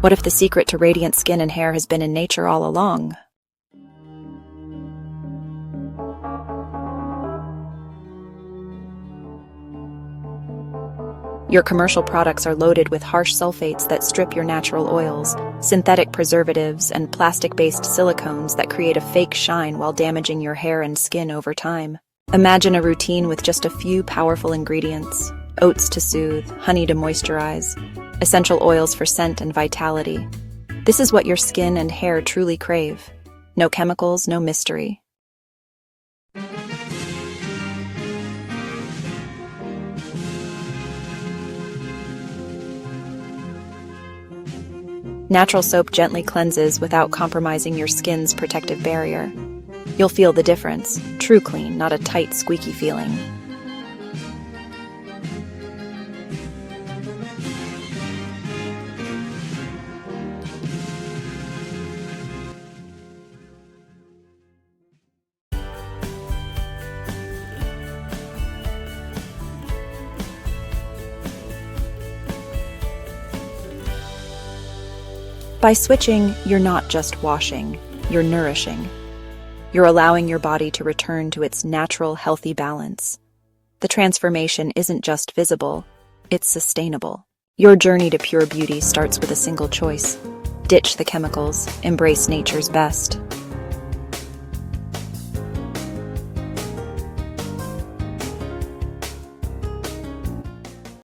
What if the secret to radiant skin and hair has been in nature all along? Your commercial products are loaded with harsh sulfates that strip your natural oils, synthetic preservatives, and plastic-based silicones that create a fake shine while damaging your hair and skin over time. Imagine a routine with just a few powerful ingredients: oats to soothe, honey to moisturize, essential oils for scent and vitality. This is what your skin and hair truly crave. No chemicals, no mystery. Natural soap gently cleanses without compromising your skin's protective barrier. You'll feel the difference. True clean, not a tight, squeaky feeling. By switching, you're not just washing, you're nourishing. You're allowing your body to return to its natural, healthy balance. The transformation isn't just visible, it's sustainable. Your journey to pure beauty starts with a single choice: ditch the chemicals, embrace nature's best.